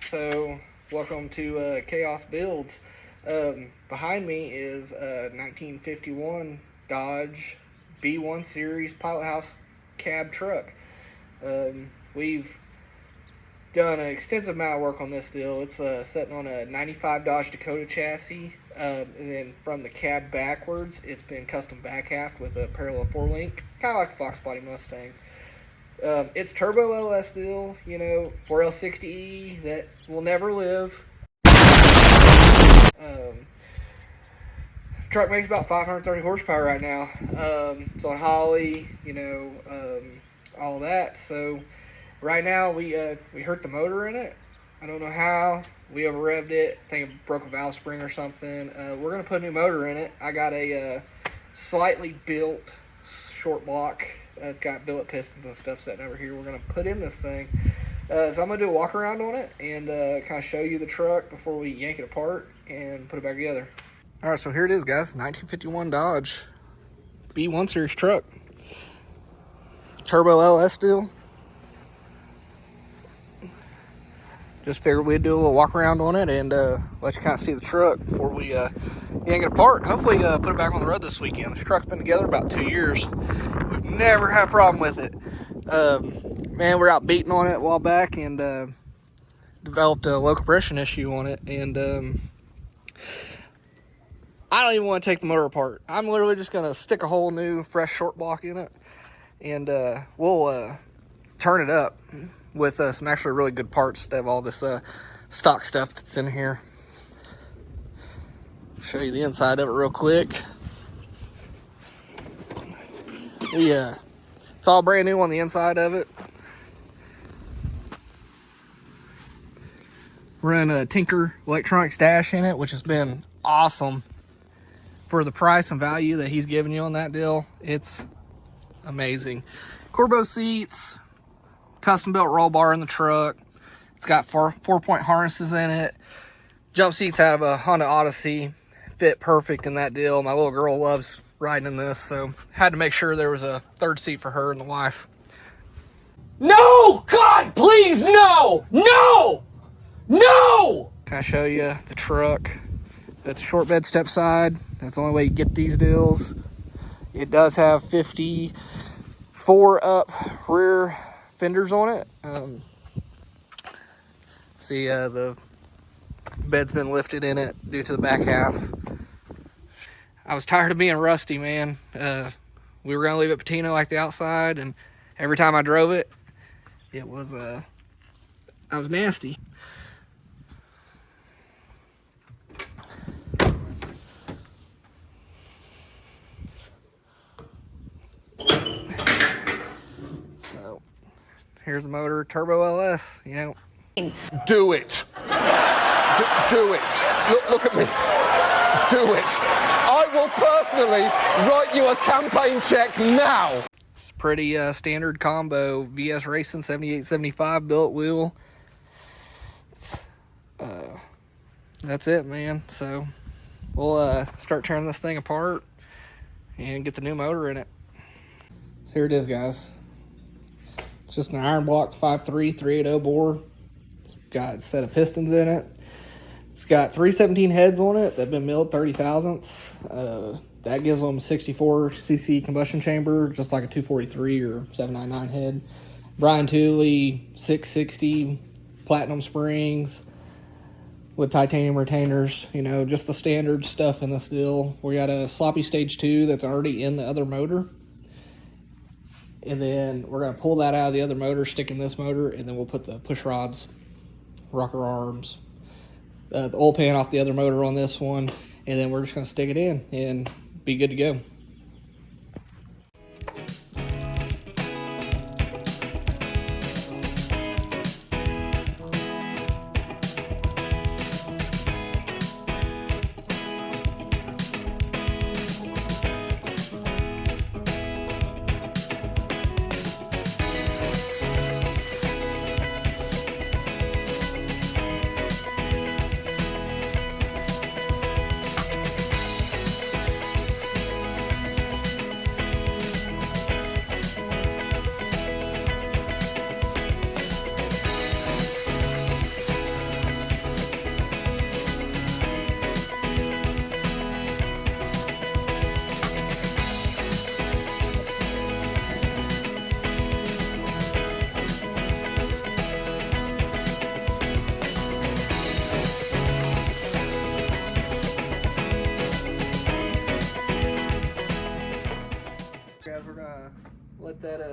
So welcome to Chaos Builds. Behind me is a 1951 Dodge B1 Series Pilothouse cab truck. We've done an extensive amount of work on this deal. It's sitting on a 95 Dodge Dakota chassis, and then from the cab backwards, it's been custom back halved with a parallel 4-link, kind of like a Fox body Mustang. It's Turbo LS deal, 4L60E that will never live. Truck makes about 530 horsepower right now. It's on Holly, all that. So right now we hurt the motor in it. I don't know how. We over revved it. I think it broke a valve spring or something. We're gonna put a new motor in it. I got a slightly built short block. It's got billet pistons and stuff sitting over here. We're gonna put in this thing. So I'm gonna do a walk around on it and kind of show you the truck before we yank it apart and put it back together. All right, so here it is, guys. 1951 Dodge B1 Series truck. Turbo LS deal. Just figured we'd do a little walk around on it and let you kind of see the truck before we yank it apart. Hopefully put it back on the road this weekend. This truck's been together about 2 years. We've never had a problem with it. Man, we're out beating on it a while back and developed a low compression issue on it. And I don't even want to take the motor apart. I'm literally just going to stick a whole new fresh short block in it. And we'll turn it up with some actually really good parts instead of all this stock stuff that's in here. Show you the inside of it real quick. It's all brand new on the inside of it. Run a Tinker electronics dash in it, which has been awesome for the price and value that he's giving you on that deal. It's amazing. Corbo seats, custom built roll bar in the truck. It's got four-point harnesses in it. Jump seats out of a Honda Odyssey. Fit perfect in that deal. My little girl loves riding in this, so had to make sure there was a third seat for her and the wife. No! God, please, no! No! No! Can I show you the truck? That's a short bed step side. That's the only way you get these deals. It does have 54 up rear fenders on it. See, the bed's been lifted in it due to the back half. I was tired of being rusty, man. We were gonna leave it patina like the outside, and every time I drove it, it was I was nasty. So here's the motor, Turbo LS, Do it. Do it. Look at me. Do it. I will personally write you a campaign check now. It's pretty standard combo. VS Racing 7875 billet wheel. That's it, man. So we'll start tearing this thing apart and get the new motor in it. So here it is, guys. It's just an iron block 5.3 380 bore. It's got a set of pistons in it. It's got 317 heads on it that have been milled 30 thousandths. That gives them 64cc combustion chamber, just like a 243 or 799 head. Brian Tooley 660 platinum springs with titanium retainers. Just the standard stuff in this deal. We got a sloppy stage 2 that's already in the other motor. And then we're going to pull that out of the other motor, stick in this motor, and then we'll put the push rods, rocker arms, the oil pan off the other motor on this one, and then we're just going to stick it in and be good to go.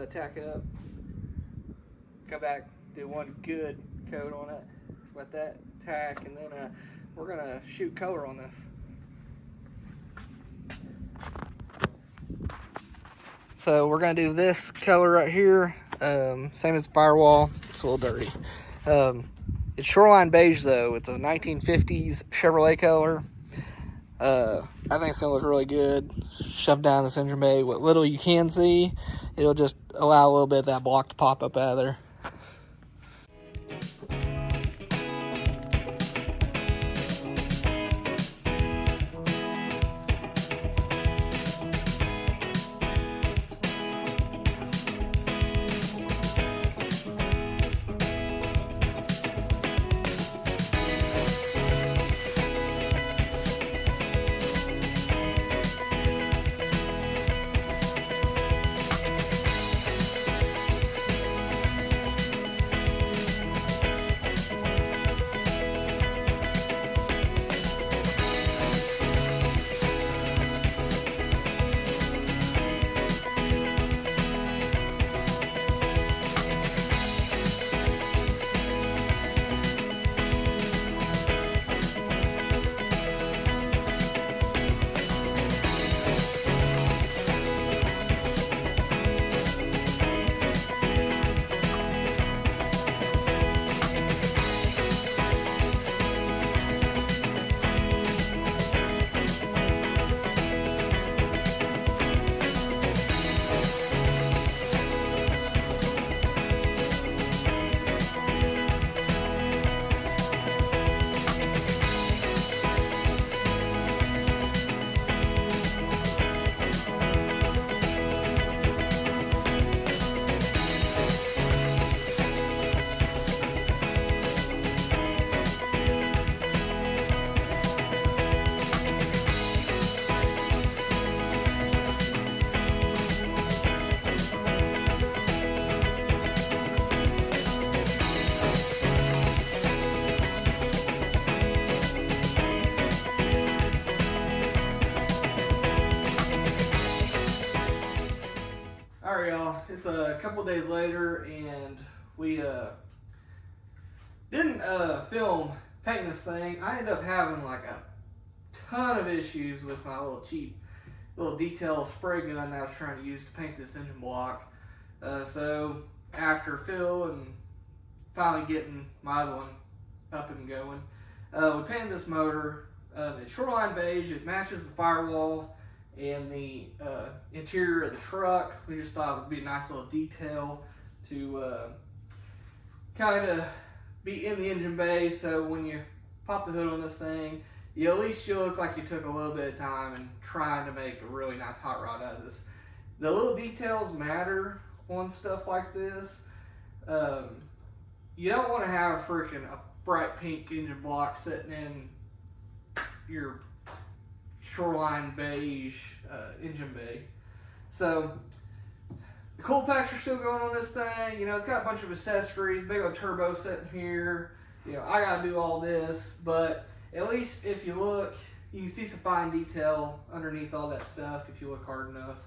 tack up, come back, do one good coat on it with that tack, and then we're gonna shoot color on this. So we're gonna do this color right here, same as Firewall. It's a little dirty. It's Shoreline Beige though. It's a 1950s Chevrolet color. I think it's gonna look really good. Shoved down this engine bay. What little you can see, it'll just allow a little bit of that block to pop up out of there. Alright y'all, it's a couple days later and we didn't film painting this thing. I ended up having like a ton of issues with my little cheap little detail spray gun that I was trying to use to paint this engine block. So after Phil and finally getting my other one up and going, we painted this motor. It's Shoreline Beige. It matches the Firewall and the interior of the truck. We just thought it would be a nice little detail to kind of be in the engine bay, so when you pop the hood on this thing, at least you look like you took a little bit of time and trying to make a really nice hot rod out of this. The little details matter on stuff like this. You don't want to have freaking a bright pink engine block sitting in your Shoreline Beige engine bay. So the cool packs are still going on this thing. You know, it's got a bunch of accessories, big old turbo sitting here. You know, I gotta do all this, but at least if you look, you can see some fine detail underneath all that stuff if you look hard enough.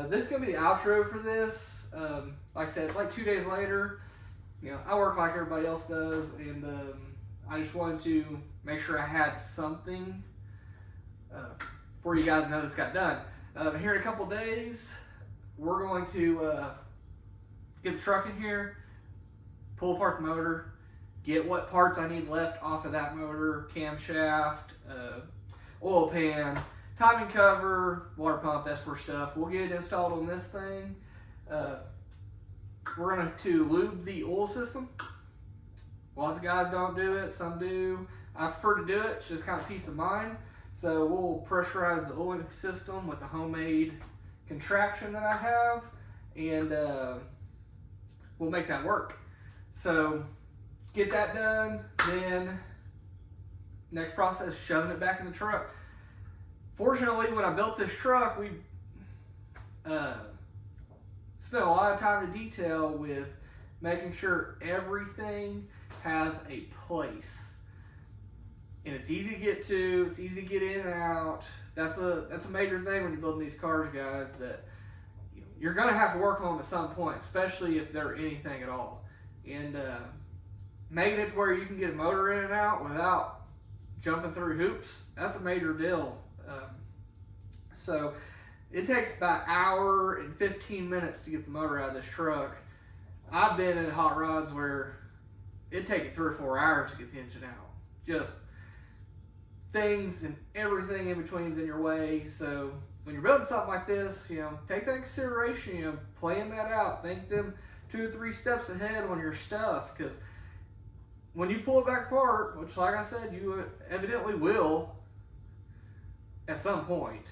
This is gonna be the outro for this. Like I said, it's like 2 days later. You know, I work like everybody else does, and I just wanted to make sure I had something for you guys to know this got done. Here in a couple days, we're going to get the truck in here, pull apart the motor, get what parts I need left off of that motor, camshaft, oil pan, timing cover, water pump, that sort of stuff. We'll get it installed on this thing. We're going to lube the oil system. Lots of guys don't do it, some do. I prefer to do it, it's just kind of peace of mind. So we'll pressurize the oil system with a homemade contraption that I have, and we'll make that work. So get that done, then next process, shoving it back in the truck. Fortunately, when I built this truck, we spent a lot of time to detail with making sure everything has a place. And it's easy to get to, it's easy to get in and out. That's a major thing when you're building these cars, guys, that you're gonna have to work on them at some point, especially if they're anything at all. And making it to where you can get a motor in and out without jumping through hoops, that's a major deal. So it takes about an hour and 15 minutes to get the motor out of this truck. I've been in hot rods where it'd take you 3 or 4 hours to get the engine out. Just things and everything in between's in your way. So when you're building something like this, you know, take that into consideration, you know, plan that out. Think them 2 or 3 steps ahead on your stuff, because when you pull it back apart, which like I said, you evidently will at some point,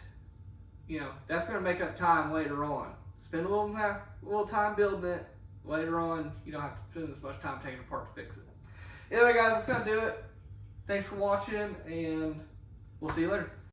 you know, that's going to make up time later on. Spend a little time building it. Later on, you don't have to spend as much time taking it apart to fix it. Anyway, guys, that's going to do it. Thanks for watching, and we'll see you later.